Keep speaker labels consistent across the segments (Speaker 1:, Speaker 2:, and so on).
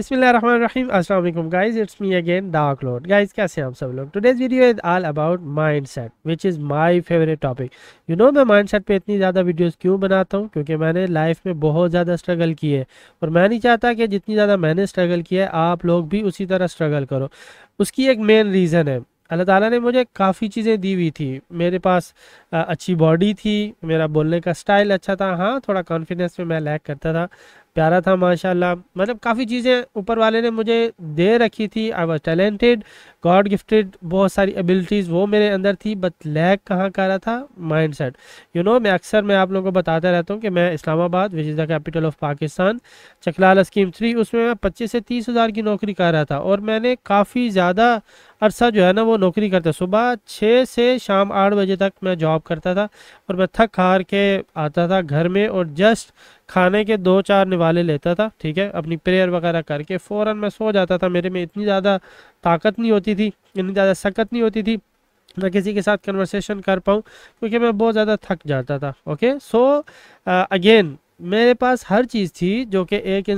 Speaker 1: बिस्मिल्लाहिर्रहमानिर्रहीम अस्सलाम वालेकुम guys, it's me again dark Lord. Guys कैसे हैं आप सब लोग। Today's video is all about mindset which is my favourite topic. मैं माइंडसेट पे इतनी ज़्यादा वीडियोस क्यों बनाता हूँ, क्योंकि मैंने लाइफ में बहुत ज़्यादा स्ट्रगल की है और मैं नहीं चाहता कि जितनी ज़्यादा मैंने स्ट्रगल किया है आप लोग भी उसी तरह स्ट्रगल करो। उसकी एक मेन रीज़न है, अल्लाह ताला ने मुझे काफ़ी चीज़ें दी हुई थी। मेरे पास अच्छी बॉडी थी, मेरा बोलने का स्टाइल अच्छा था, हाँ थोड़ा कॉन्फिडेंस में मैं लैक करता था, प्यारा था माशाल्लाह। मतलब काफ़ी चीज़ें ऊपर वाले ने मुझे दे रखी थी। I was talented, God gifted, बहुत सारी एबिलिटीज़ वो मेरे अंदर थी, बट लैक कहाँ कर रहा था, माइंडसेट। मैं आप लोगों को बताता रहता हूँ कि मैं Islamabad which is the capital of Pakistan, Chaklala scheme 3 उसमें मैं 25 से 30 हज़ार की नौकरी कर रहा था और मैंने काफ़ी ज़्यादा अरसा जो है ना वो नौकरी करता। सुबह 6 से शाम 8 बजे तक मैं जॉब करता था और मैं थक हार के आता था घर में और जस्ट खाने के 2-4 निवाले लेता था, ठीक है, अपनी प्रेयर वगैरह करके फ़ौरन मैं सो जाता था। मेरे में इतनी ज़्यादा ताकत नहीं होती थी, इतनी ज़्यादा सकत नहीं होती थी मैं किसी के साथ कन्वर्सेशन कर पाऊँ, क्योंकि मैं बहुत ज़्यादा थक जाता था। ओके, सो अगेन मेरे पास हर चीज़ थी जो कि एक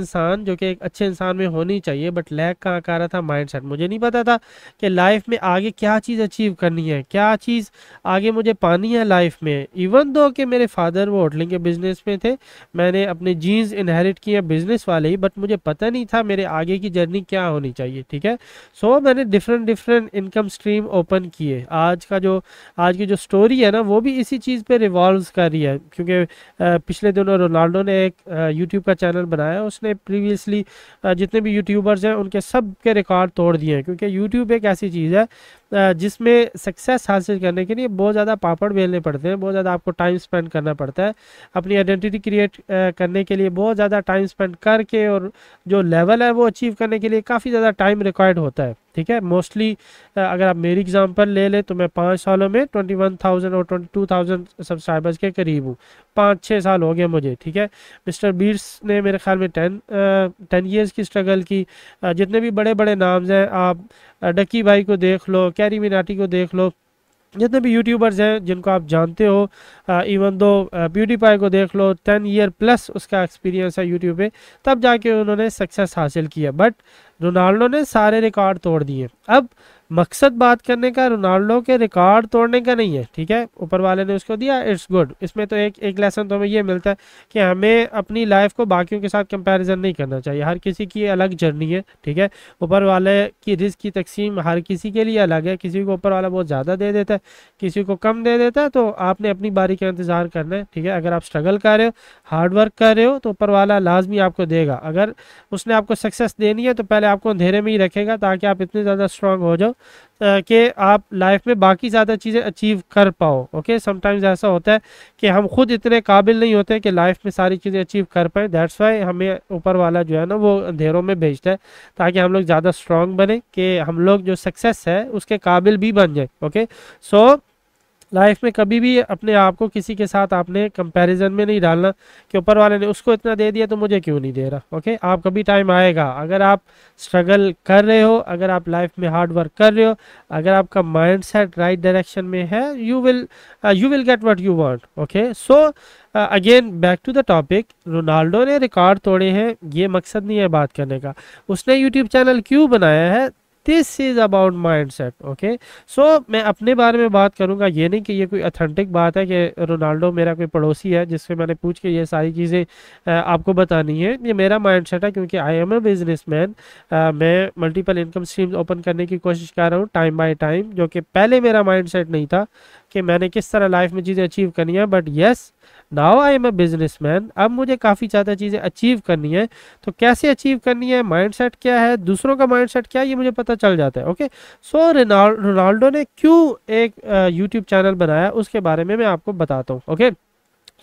Speaker 1: अच्छे इंसान में होनी चाहिए, बट लैक कहाँ का रहा था, माइंडसेट। मुझे नहीं पता था कि लाइफ में आगे क्या चीज़ अचीव करनी है, क्या चीज़ आगे मुझे पानी है लाइफ में। इवन दो कि मेरे फादर वो होटलिंग के बिजनेस में थे, मैंने अपने जीन्स इनहेरिट किए बिजनेस वाले ही, बट मुझे पता नहीं था मेरे आगे की जर्नी क्या होनी चाहिए, ठीक है। सो मैंने different different income stream open किए। आज की जो स्टोरी है ना वो भी इसी चीज़ पे रिवॉल्व कर रही है, क्योंकि पिछले दिनों रोनाल्डो ने एक यूट्यूब का चैनल बनाया। उसने प्रीवियसली जितने भी यूट्यूबर्स हैं उनके सब के रिकॉर्ड तोड़ दिए हैं, क्योंकि यूट्यूब एक ऐसी चीज़ है जिसमें सक्सेस हासिल करने के लिए बहुत ज़्यादा पापड़ बेलने पड़ते हैं, बहुत ज़्यादा आपको टाइम स्पेंड करना पड़ता है। अपनी आइडेंटिटी क्रिएट करने के लिए बहुत ज़्यादा टाइम स्पेंड करके और जो लेवल है वो अचीव करने के लिए काफ़ी ज़्यादा टाइम रिक्वायर्ड होता है, ठीक है। मोस्टली अगर आप मेरी एग्जांपल ले लें तो मैं 5 सालों में 21,000 और 22,000 सब्सक्राइबर्स के करीब हूँ। 5-6 साल हो गए मुझे, ठीक है। मिस्टर बीट्स ने मेरे ख्याल में 10 ईयर्स की स्ट्रगल की। जितने भी बड़े बड़े नाम्स हैं, आप डकी भाई को देख लो, कैरी मिनाटी को देख लो, जितने भी यूट्यूबर्स हैं जिनको आप जानते हो, इवन दो ब्यूटीपाई को देख लो, 10 ईयर प्लस उसका एक्सपीरियंस है यूट्यूब पे, तब जाके उन्होंने सक्सेस हासिल किया। बट रोनाल्डो ने सारे रिकॉर्ड तोड़ दिए। अब मकसद बात करने का रोनाल्डो के रिकॉर्ड तोड़ने का नहीं है, ठीक है, ऊपर वाले ने उसको दिया, इट्स गुड। इसमें तो एक एक लेसन तो हमें ये मिलता है कि हमें अपनी लाइफ को बाकियों के साथ कंपैरिजन नहीं करना चाहिए। हर किसी की अलग जर्नी है, ठीक है। ऊपर वाले की रिस्क की तकसीम हर किसी के लिए अलग है। किसी को ऊपर वाला बहुत ज़्यादा दे देता है, किसी को कम दे देता है, तो आपने अपनी बारी का इंतज़ार करना है, ठीक है। अगर आप स्ट्रगल कर रहे हो, हार्ड वर्क कर रहे हो, तो ऊपर वाला लाजमी आपको देगा। अगर उसने आपको सक्सेस देनी है तो पहले आपको अंधेरे में ही रखेगा, ताकि आप इतने ज़्यादा स्ट्रांग हो जाओ कि आप लाइफ में बाकी ज़्यादा चीज़ें अचीव कर पाओ। ओके, समटाइम्स ऐसा होता है कि हम खुद इतने काबिल नहीं होते कि लाइफ में सारी चीज़ें अचीव कर पाए। दैट्स वाई हमें ऊपर वाला जो है ना वो अंधेरों में भेजता है, ताकि हम लोग ज़्यादा स्ट्रांग बने, कि हम लोग जो सक्सेस है उसके काबिल भी बन जाए। ओके, सो लाइफ में कभी भी अपने आप को किसी के साथ आपने कंपैरिजन में नहीं डालना कि ऊपर वाले ने उसको इतना दे दिया तो मुझे क्यों नहीं दे रहा। ओके, आप कभी टाइम आएगा, अगर आप स्ट्रगल कर रहे हो, अगर आप लाइफ में हार्ड वर्क कर रहे हो, अगर आपका माइंडसेट राइट डायरेक्शन में है, you will get what you want. Okay, so again back to the topic. Ronaldo ने रिकॉर्ड तोड़े हैं, ये मकसद नहीं है बात करने का। उसने यूट्यूब चैनल क्यों बनाया है, this is about mindset. Okay, so मैं अपने बारे में बात करूंगा, ये नहीं कि ये कोई अथेंटिक बात है कि रोनाल्डो मेरा कोई पड़ोसी है जिससे मैंने पूछ के ये सारी चीज़ें आपको बतानी है। ये मेरा माइंड सेट है, क्योंकि I am a business man. मैं मल्टीपल इनकम स्ट्रीम्स ओपन करने की कोशिश कर रहा हूँ टाइम बाय टाइम, जो कि पहले मेरा माइंड सेट नहीं था कि मैंने किस तरह लाइफ में चीज़ें अचीव करनी है। But yes, now I am a businessman. अब मुझे काफ़ी ज़्यादा चीज़ें अचीव करनी है, तो कैसे अचीव करनी है, माइंडसेट क्या है, दूसरों का माइंडसेट क्या है, ये मुझे पता चल जाता है। ओके, सो रोनाल्डो ने क्यों एक यूट्यूब चैनल बनाया उसके बारे में मैं आपको बताता हूँ। Okay,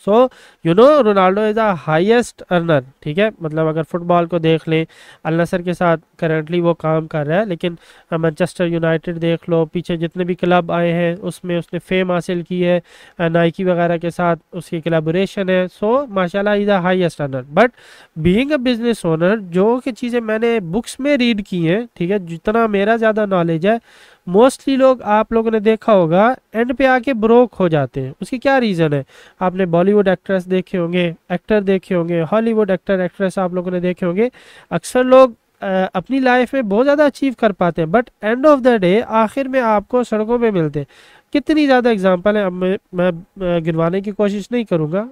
Speaker 1: so Ronaldo is a highest earner, ठीक है। मतलब अगर फुटबॉल को देख लें, अल नसर के साथ करेंटली वो काम कर रहा है, लेकिन मैनचेस्टर यूनाइटेड देख लो, पीछे जितने भी क्लब आए हैं उसमें उसने फेम हासिल की है, नाइकी वगैरह के साथ उसकी कोलैबोरेशन है। सो माशाल्लाह is a highest earner. But being a business owner, जो कि चीज़ें मैंने बुक्स में रीड की हैं, ठीक है, जितना मेरा ज़्यादा नॉलेज है, मोस्टली लोग, आप लोगों ने देखा होगा, एंड पे आके ब्रोक हो जाते हैं। उसकी क्या रीज़न है, आपने बॉलीवुड एक्ट्रेस देखे होंगे, एक्टर देखे होंगे, हॉलीवुड एक्टर एक्ट्रेस आप लोगों ने देखे होंगे। अक्सर लोग अपनी लाइफ में बहुत ज़्यादा अचीव कर पाते हैं, but end of the day आखिर में आपको सड़कों पे मिलते हैं। कितनी ज़्यादा एग्जांपल है, अब मैं गिनवाने की कोशिश नहीं करूँगा,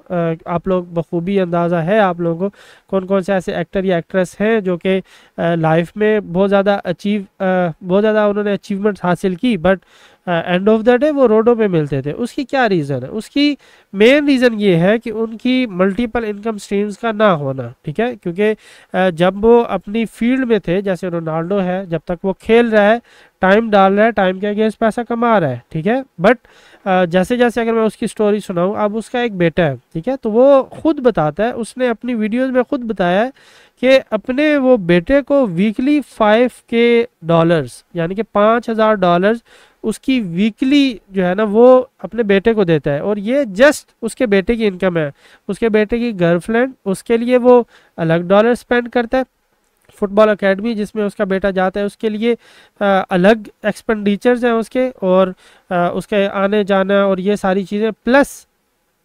Speaker 1: आप लोग बखूबी अंदाज़ा है आप लोगों को कौन कौन से ऐसे एक्टर या एक्ट्रेस हैं जो कि लाइफ में बहुत ज़्यादा उन्होंने अचीवमेंट हासिल की, but end of the day वो रोडों पे मिलते थे। उसकी क्या रीज़न है? उसकी मेन रीज़न ये है कि उनकी मल्टीपल इनकम स्ट्रीम्स का ना होना, ठीक है। क्योंकि जब वो अपनी फील्ड में थे, जैसे रोनाल्डो है, जब तक वो खेल रहा है, टाइम डाल रहा है, टाइम के अगेंस्ट पैसा कमा रहा है, ठीक है। बट जैसे जैसे अगर मैं उसकी स्टोरी सुनाऊं, अब उसका एक बेटा है, ठीक है, तो वो खुद बताता है, उसने अपनी वीडियोस में खुद बताया है कि अपने वो बेटे को वीकली 5K डॉलर्स यानी कि $5,000 उसकी वीकली जो है ना वो अपने बेटे को देता है। और ये जस्ट उसके बेटे की इनकम है। उसके बेटे की गर्लफ्रेंड, उसके लिए वो अलग डॉलर स्पेंड करता है। फुटबॉल एकेडमी जिसमें उसका बेटा जाता है, उसके लिए अलग एक्सपेंडिचर्स हैं उसके, और उसके आने जाना और ये सारी चीज़ें। प्लस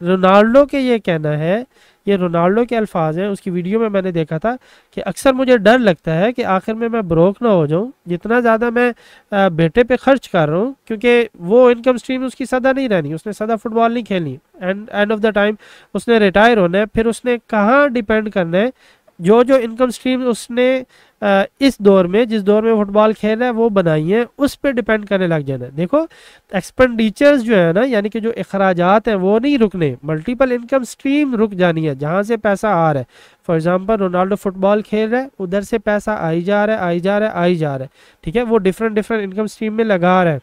Speaker 1: रोनाल्डो के ये कहना है, ये रोनाल्डो के अल्फाज हैं, उसकी वीडियो में मैंने देखा था कि अक्सर मुझे डर लगता है कि आखिर में मैं ब्रोक ना हो जाऊं, जितना ज़्यादा मैं बेटे पे खर्च कर रहा हूं, क्योंकि वो इनकम स्ट्रीम उसकी सदा नहीं रहनी, उसने सदा फुटबॉल नहीं खेलनी, एंड ऑफ द टाइम उसने रिटायर होना है। फिर उसने कहाँ डिपेंड करना है? जो जो इनकम स्ट्रीम उसने इस दौर में, जिस दौर में फुटबॉल खेल रहा है, वो बनाई है, उस पर डिपेंड करने लग जाना है। देखो एक्सपेंडिचर्स जो है ना, यानी कि जो अखराजात हैं वो नहीं रुकने, मल्टीपल इनकम स्ट्रीम रुक जानी है जहाँ से पैसा आ रहा है। फॉर एग्जांपल रोनाल्डो फुटबॉल खेल रहा है, उधर से पैसा आई जा रहा है, आई जा रहा है, आई जा रहा है, ठीक है, वो डिफरेंट डिफरेंट इनकम स्ट्रीम में लगा रहा है।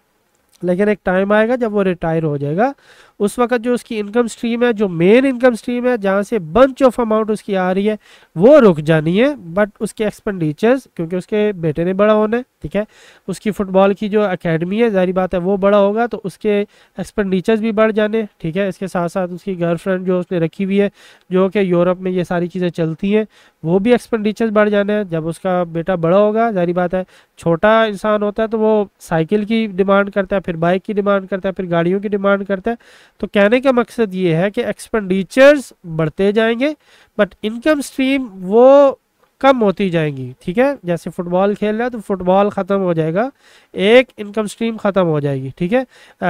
Speaker 1: लेकिन एक टाइम आएगा जब वो रिटायर हो जाएगा, उस वक्त जो उसकी इनकम स्ट्रीम है, जो मेन इनकम स्ट्रीम है, जहाँ से बंच ऑफ अमाउंट उसकी आ रही है, वो रुक जानी है। बट उसके एक्सपेंडिचर्स, क्योंकि उसके बेटे ने बड़ा होना है, ठीक है, उसकी फुटबॉल की जो एकेडमी है, जाहिर बात है वो बड़ा होगा, तो उसके एक्सपेंडिचर्स भी बढ़ जाने, ठीक है। इसके साथ साथ उसकी गर्लफ्रेंड जो उसने रखी हुई है, जो कि यूरोप में ये सारी चीज़ें चलती हैं, वो भी एक्सपेंडिचर्स बढ़ जाने हैं। जब उसका बेटा बड़ा होगा, जाहिर बात है छोटा इंसान होता है तो वो साइकिल की डिमांड करता है, फिर बाइक की डिमांड करता है, फिर गाड़ियों की डिमांड करता है। तो कहने का मकसद ये है कि एक्सपेंडिचर्स बढ़ते जाएंगे, बट इनकम स्ट्रीम वो कम होती जाएंगी, ठीक है। जैसे फुटबॉल खेल रहा है तो फुटबॉल ख़त्म हो जाएगा, एक इनकम स्ट्रीम ख़त्म हो जाएगी, ठीक है।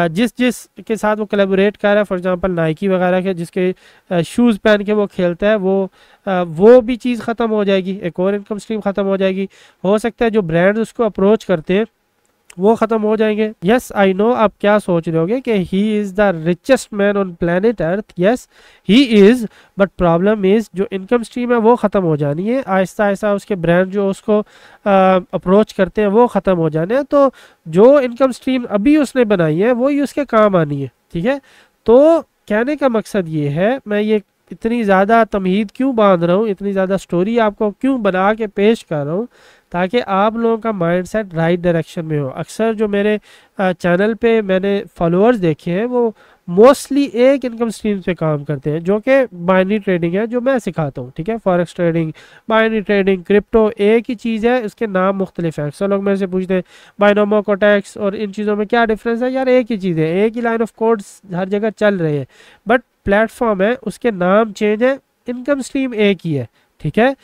Speaker 1: जिस जिस के साथ वो कोलैबोरेट कर रहा है, फॉर एग्जांपल नाइकी वगैरह के, जिसके शूज़ पहन के वो खेलता है, वो भी चीज़ ख़त्म हो जाएगी, एक और इनकम स्ट्रीम ख़त्म हो जाएगी। हो सकता है जो ब्रांड उसको अप्रोच करते हैं वो ख़त्म हो जाएंगे। यस आई नो, आप क्या सोच रहे होगे कि he is the richest man on planet earth. Yes he is, but problem is जो इनकम स्ट्रीम है वो ख़त्म हो जानी है। आहिस्ता आहिस्ता उसके ब्रांड जो उसको अप्रोच करते हैं वो ख़त्म हो जाने हैं। तो जो इनकम स्ट्रीम अभी उसने बनाई है वही उसके काम आनी है, ठीक है। तो कहने का मकसद ये है, मैं ये इतनी ज़्यादा तमहीद क्यों बांध रहा हूँ, इतनी ज़्यादा स्टोरी आपको क्यों बना के पेश कर रहा हूँ, ताकि आप लोगों का माइंडसेट राइट डायरेक्शन में हो। अक्सर जो मेरे चैनल पे मैंने फॉलोअर्स देखे हैं वो मोस्टली एक इनकम स्ट्रीम पे काम करते हैं, जो कि बाइनरी ट्रेडिंग है, जो मैं सिखाता हूँ, ठीक है। Forex trading, binary trading, crypto एक ही चीज़ है, इसके नाम मुख्तलिफ हैं। अक्सर लोग मेरे से पूछते हैं बाइनोमो कोटेक्स और इन चीज़ों में क्या डिफरेंस है। यार एक ही चीज़ है, एक ही लाइन ऑफ कोड्स हर जगह चल रहे हैं, बट प्लेटफॉर्म है, उसके नाम चेंज है, इनकम स्ट्रीम एक ही है, ठीक है।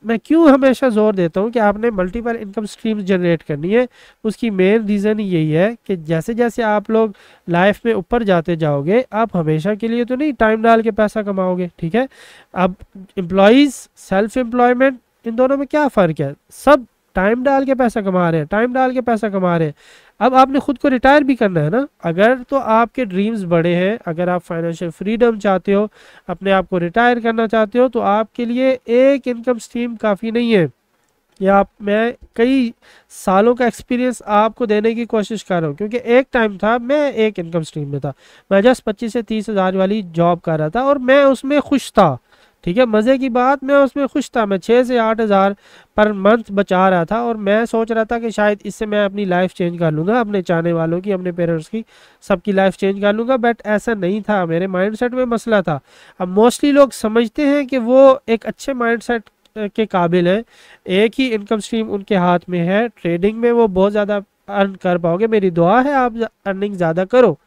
Speaker 1: मैं क्यों हमेशा जोर देता हूँ कि आपने मल्टीपल इनकम स्ट्रीम्स जनरेट करनी है। उसकी मेन रीज़न ही यही है कि जैसे जैसे आप लोग लाइफ में ऊपर जाते जाओगे, आप हमेशा के लिए तो नहीं टाइम डाल के पैसा कमाओगे, ठीक है। अब एम्प्लॉयज़, सेल्फ एम्प्लॉयमेंट, इन दोनों में क्या फ़र्क है? सब टाइम डाल के पैसा कमा रहे हैं, टाइम डाल के पैसा कमा रहे हैं। अब आपने खुद को रिटायर भी करना है ना। अगर तो आपके ड्रीम्स बड़े हैं, अगर आप फाइनेंशियल फ्रीडम चाहते हो, अपने आप को रिटायर करना चाहते हो, तो आपके लिए एक इनकम स्ट्रीम काफ़ी नहीं है। या मैं कई सालों का एक्सपीरियंस आपको देने की कोशिश कर रहा हूँ, क्योंकि एक टाइम था मैं एक इनकम स्ट्रीम में था, मैं जस्ट 25 से 30 हज़ार वाली जॉब कर रहा था और मैं उसमें खुश था, ठीक है। मज़े की बात, मैं उसमें खुश था, मैं 6 से 8 हज़ार पर मंथ बचा रहा था और मैं सोच रहा था कि शायद इससे मैं अपनी लाइफ चेंज कर लूँगा, अपने चाहने वालों की, अपने पेरेंट्स की, सबकी लाइफ चेंज कर लूँगा। बट ऐसा नहीं था, मेरे माइंडसेट में मसला था। अब मोस्टली लोग समझते हैं कि वो एक अच्छे माइंडसेट के काबिल हैं, एक ही इनकम स्ट्रीम उनके हाथ में है, ट्रेडिंग में वो बहुत ज़्यादा अर्न कर पाओगे, मेरी दुआ है आप अर्निंग ज़्यादा करो,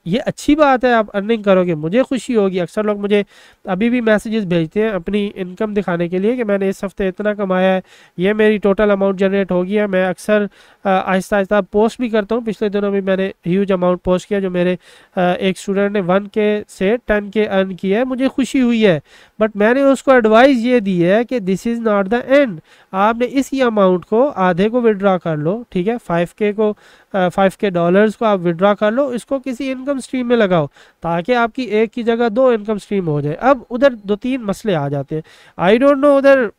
Speaker 1: ये अच्छी बात है, आप अर्निंग करोगे, मुझे खुशी होगी। अक्सर लोग मुझे अभी भी मैसेजेस भेजते हैं अपनी इनकम दिखाने के लिए कि मैंने इस हफ्ते इतना कमाया है, ये मेरी टोटल अमाउंट जनरेट होगी है। मैं अक्सर आहिस्ता आहिस्ता पोस्ट भी करता हूँ। पिछले दिनों भी मैंने ह्यूज अमाउंट पोस्ट किया, जो मेरे एक स्टूडेंट ने 1K से 10K अर्न किया है, मुझे खुशी हुई है। बट मैंने उसको एडवाइस ये दी है कि this is not the end. आपने इसी अमाउंट को आधे को विड्रॉ कर लो, ठीक है, 5K डॉलर्स को आप विड्रॉ कर लो, इसको किसी इनकम स्ट्रीम में लगाओ, ताकि आपकी एक की जगह 2 इनकम स्ट्रीम हो जाए। अब उधर 2-3 मसले आ जाते हैं। आई डोंट नो उधर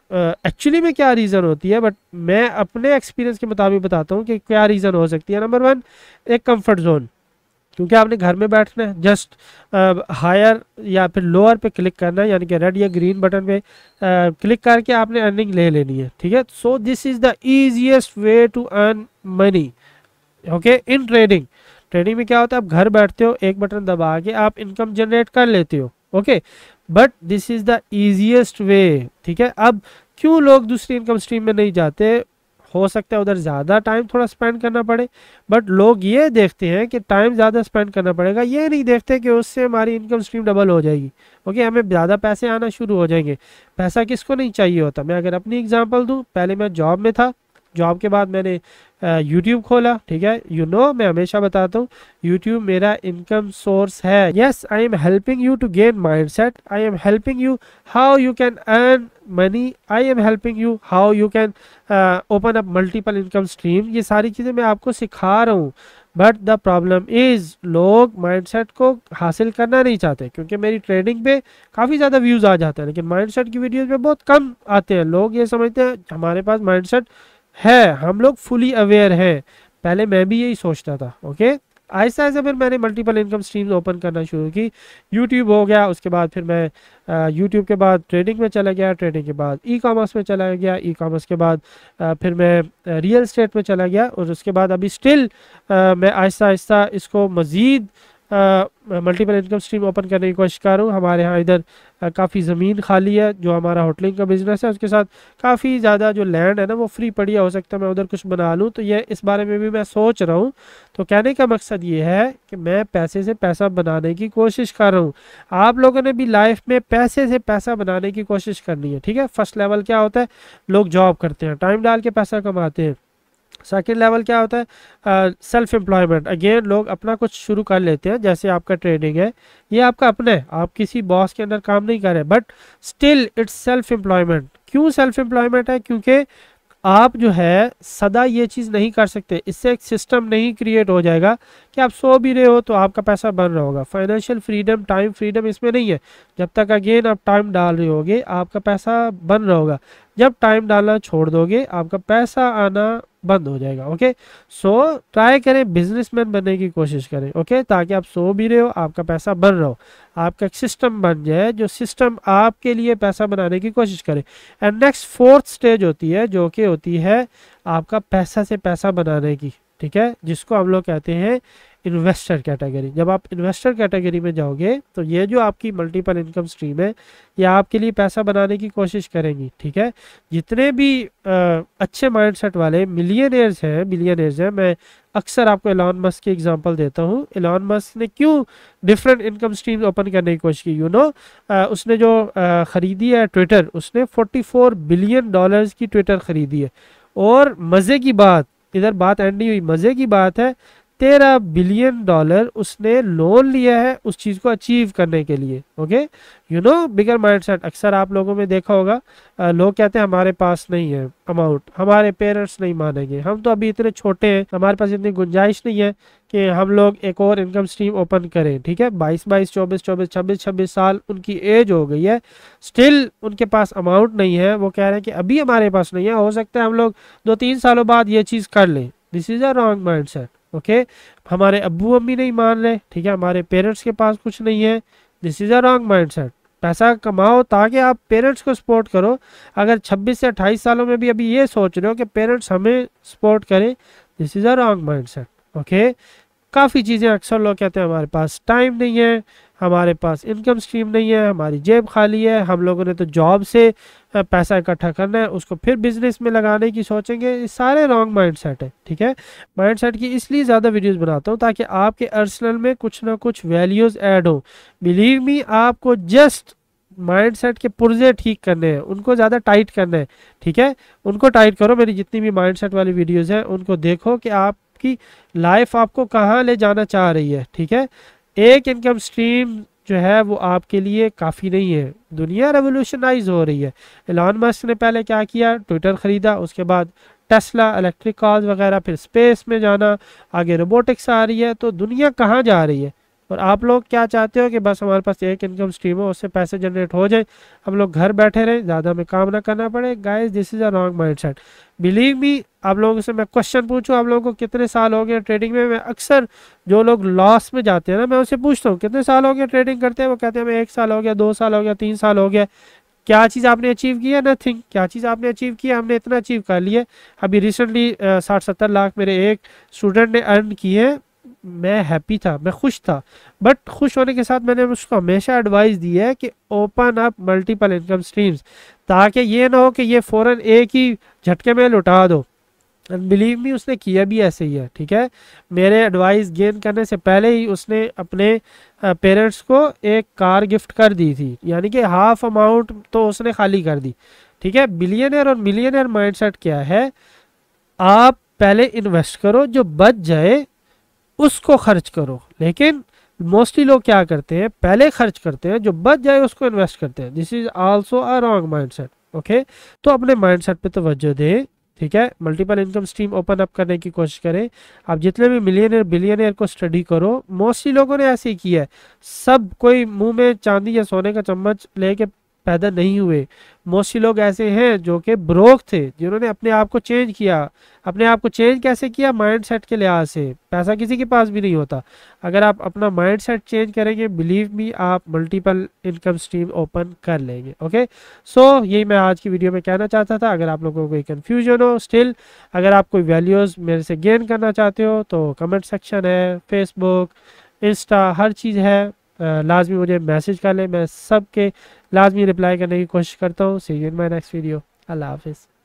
Speaker 1: एक्चुअली में क्या रीज़न होती है, बट मैं अपने एक्सपीरियंस के मुताबिक बताता हूँ कि क्या रीज़न हो सकती है। नंबर 1, एक कंफर्ट जोन, क्योंकि आपने घर में बैठना है, जस्ट हायर या फिर लोअर पे क्लिक करना है, यानी कि रेड या ग्रीन बटन पे क्लिक करके आपने अर्निंग ले लेनी है, ठीक है। So this is the easiest way to earn money, okay. इन ट्रेडिंग में क्या होता है, आप घर बैठते हो, एक बटन दबा के आप इनकम जनरेट कर लेते हो, okay. But this is the easiest वे, ठीक है। अब क्यों लोग दूसरी इनकम स्ट्रीम में नहीं जाते? हो सकता है उधर ज़्यादा टाइम थोड़ा स्पेंड करना पड़े, बट लोग ये देखते हैं कि टाइम ज़्यादा स्पेंड करना पड़ेगा, ये नहीं देखते कि उससे हमारी इनकम स्ट्रीम डबल हो जाएगी, ओके, हमें ज़्यादा पैसे आना शुरू हो जाएंगे। पैसा किसको नहीं चाहिए होता? मैं अगर अपनी एग्जांपल दूं, पहले मैं जॉब में था, जॉब के बाद मैंने यूट्यूब खोला, ठीक है। मैं हमेशा बताता हूँ यूट्यूब मेरा इनकम सोर्स है। Yes, I am helping you to gain mindset, I am helping you how you can earn money, I am helping you how you can open up multiple income stream. ये सारी चीज़ें मैं आपको सिखा रहा हूँ। But the problem is लोग mindset को हासिल करना नहीं चाहते, क्योंकि मेरी ट्रेडिंग पे काफ़ी ज़्यादा व्यूज़ आ जाते हैं, लेकिन माइंडसेट की वीडियोज़ पे बहुत कम आते हैं। लोग ये समझते हैं हमारे पास माइंडसेट है, हम लोग फुली अवेयर हैं। पहले मैं भी यही सोचता था, ओके। आहिस्ता आहिस्ता फिर मैंने मल्टीपल इनकम स्ट्रीम्स ओपन करना शुरू की। यूट्यूब हो गया, उसके बाद फिर मैं यूट्यूब के बाद ट्रेडिंग में चला गया, ट्रेडिंग के बाद ई कॉमर्स में चला गया, ई कॉमर्स के बाद फिर मैं रियल एस्टेट में चला गया, और उसके बाद अभी स्टिल मैं आहिस्ता आहिस्ता इसको मज़ीद मल्टीपल इनकम स्ट्रीम ओपन करने की कोशिश कर रहा हूँ। हमारे यहाँ इधर काफ़ी ज़मीन खाली है, जो हमारा होटलिंग का बिज़नेस है, उसके साथ काफ़ी ज़्यादा जो लैंड है ना वो फ्री पड़ी है, हो सकता है मैं उधर कुछ बना लूँ, तो ये इस बारे में भी मैं सोच रहा हूँ। तो कहने का मकसद ये है कि मैं पैसे से पैसा बनाने की कोशिश कर रहा हूँ। आप लोगों ने भी लाइफ में पैसे से पैसा बनाने की कोशिश करनी है, ठीक है। फर्स्ट लेवल क्या होता है, लोग जॉब करते हैं, टाइम डाल के पैसा कमाते हैं। सेकेंड लेवल क्या होता है, सेल्फ एम्प्लॉयमेंट। अगेन लोग अपना कुछ शुरू कर लेते हैं, जैसे आपका ट्रेडिंग है, ये आपका अपना है, आप किसी बॉस के अंदर काम नहीं कर रहे, but still it's self employment. क्यों सेल्फ एम्प्लॉयमेंट है? क्योंकि आप जो है सदा ये चीज़ नहीं कर सकते, इससे एक सिस्टम नहीं क्रिएट हो जाएगा कि आप सो भी रहे हो तो आपका पैसा बन रहा होगा। फाइनेंशियल फ्रीडम, टाइम फ्रीडम इसमें नहीं है। जब तक अगेन आप टाइम डाल रहे होगे आपका पैसा बन रहा होगा, जब टाइम डालना छोड़ दोगे आपका पैसा आना बंद हो जाएगा, ओके। सो ट्राई करें, बिजनेसमैन बनने की कोशिश करें, ओके, ताकि आप सो भी रहे हो आपका पैसा बन रहा हो, आपका एक सिस्टम बन जाए जो सिस्टम आपके लिए पैसा बनाने की कोशिश करे। एंड नेक्स्ट 4th स्टेज होती है, जो कि होती है आपका पैसा से पैसा बनाने की, ठीक है, जिसको हम लोग कहते हैं इन्वेस्टर कैटेगरी। जब आप इन्वेस्टर कैटेगरी में जाओगे तो ये जो आपकी मल्टीपल इनकम स्ट्रीम है ये आपके लिए पैसा बनाने की कोशिश करेंगी, ठीक है। जितने भी अच्छे माइंडसेट वाले बिलियनर्स हैं, मैं अक्सर आपको एलॉन मस्क की एग्जांपल देता हूँ। एलॉन मस्क ने क्यों डिफरेंट इनकम स्ट्रीम ओपन करने की कोशिश की? उसने जो ख़रीदी है ट्विटर, उसने $44 बिलियन की ट्विटर ख़रीदी है। और मज़े की बात, इधर बात एंड नहीं हुई, मज़े की बात है, $13 बिलियन उसने लोन लिया है उस चीज़ को अचीव करने के लिए, ओके। बिगर माइंडसेट। अक्सर आप लोगों में देखा होगा, लोग कहते हैं हमारे पास नहीं है अमाउंट, हमारे पेरेंट्स नहीं मानेंगे, हम तो अभी इतने छोटे हैं, हमारे पास इतनी गुंजाइश नहीं है कि हम लोग एक और इनकम स्ट्रीम ओपन करें, ठीक है। 22, 24, 26 साल उनकी एज हो गई है, स्टिल उनके पास अमाउंट नहीं है। वो कह रहे हैं कि अभी हमारे पास नहीं है, हो सकता है हम लोग 2-3 सालों बाद ये चीज़ कर लें। This is a wrong mindset, okay. हमारे अब्बू अम्मी नहीं मान रहे, ठीक है, हमारे पेरेंट्स के पास कुछ नहीं है, this is a wrong mindset. पैसा कमाओ ताकि आप पेरेंट्स को सपोर्ट करो। अगर 26 से 28 सालों में भी अभी ये सोच रहे हो कि पेरेंट्स हमें सपोर्ट करें, this is a wrong mindset, okay. काफ़ी चीज़ें, अक्सर लोग कहते हैं हमारे पास टाइम नहीं है, हमारे पास इनकम स्ट्रीम नहीं है, हमारी जेब खाली है, हम लोगों ने तो जॉब से पैसा इकट्ठा करना है, उसको फिर बिजनेस में लगाने की सोचेंगे। ये सारे रॉन्ग माइंडसेट है, ठीक है। माइंडसेट की इसलिए ज़्यादा वीडियोस बनाता हूँ ताकि आपके अर्सनल में कुछ ना कुछ वैल्यूज़ ऐड हो। बिलीव मी, आपको जस्ट माइंडसेट के पुर्जे ठीक करने हैं, उनको ज़्यादा टाइट करना है, ठीक है। उनको टाइट करो। मेरी जितनी भी माइंडसेट वाली वीडियोज़ हैं उनको देखो कि आपकी लाइफ आपको कहाँ ले जाना चाह रही है, ठीक है। एक इनकम स्ट्रीम जो है वो आपके लिए काफ़ी नहीं है। दुनिया रेवोल्यूशनाइज हो रही है। एलन मस्क ने पहले क्या किया, ट्विटर ख़रीदा, उसके बाद टेस्ला, इलेक्ट्रिक कार्स वगैरह, फिर स्पेस में जाना, आगे रोबोटिक्स आ रही है। तो दुनिया कहाँ जा रही है? और आप लोग क्या चाहते हो कि बस हमारे पास एक इनकम स्ट्रीम हो, उससे पैसे जनरेट हो जाए, हम लोग घर बैठे रहें, ज़्यादा हमें काम ना करना पड़े। Guys, this is a wrong mindset. Believe me, आप लोगों से मैं क्वेश्चन पूछूं, आप लोगों को कितने साल हो गए ट्रेडिंग में? मैं अक्सर जो लोग लॉस में जाते हैं ना, मैं उनसे पूछता हूँ कितने साल हो गए ट्रेडिंग करते हैं? वो कहते हैं हमें 1 साल हो गया, 2 साल हो गया, 3 साल हो गया। क्या चीज़ आपने अचीव की है? नथिंग। क्या चीज़ आपने अचीव की है? हमने इतना अचीव कर लिया। अभी रिसेंटली 60-70 लाख मेरे एक स्टूडेंट ने अर्न किए। मैं हैप्पी था, मैं खुश था। बट खुश होने के साथ मैंने उसको हमेशा एडवाइस दी है कि open up multiple income streams, ताकि ये ना हो कि ये फ़ौरन एक ही झटके में लुटा दो। एंड बिलीव मी, उसने किया भी ऐसे ही है, ठीक है। मेरे एडवाइस गेन करने से पहले ही उसने अपने पेरेंट्स को एक कार गिफ्ट कर दी थी, यानी कि हाफ अमाउंट तो उसने खाली कर दी, ठीक है। बिलियनर और मिलियनर माइंडसेट क्या है? आप पहले इन्वेस्ट करो, जो बच जाए उसको खर्च करो। लेकिन मोस्टली लोग क्या करते हैं, पहले खर्च करते हैं, जो बच जाए उसको इन्वेस्ट करते हैं। This is also a wrong mindset, okay. तो अपने माइंडसेट पे तवज्जो दें, ठीक है। Multiple income stream open up करने की कोशिश करें। आप जितने भी मिलियनियर बिलियनियर को स्टडी करो, मोस्टली लोगों ने ऐसे ही किया है। सब कोई मुंह में चांदी या सोने का चम्मच लेके पैदा नहीं हुए। मोस्टली लोग ऐसे हैं जो कि ब्रोक थे, जिन्होंने अपने आप को चेंज किया। अपने आप को चेंज कैसे किया? माइंडसेट के लिहाज से। पैसा किसी के पास भी नहीं होता। अगर आप अपना माइंडसेट चेंज करेंगे, बिलीव मी, आप मल्टीपल इनकम स्ट्रीम ओपन कर लेंगे, ओके। सो यही मैं आज की वीडियो में कहना चाहता था। अगर आप लोगों को कोई कन्फ्यूजन हो, स्टिल अगर आप कोई वैल्यूज़ मेरे से गेन करना चाहते हो, तो कमेंट सेक्शन है, फेसबुक, इंस्टा, हर चीज़ है। लाजमी मुझे मैसेज कर लें, मैं सबके लाजमी रिप्लाई करने की कोशिश करता हूँ। See you in my next video. अल्लाह हाफिज़।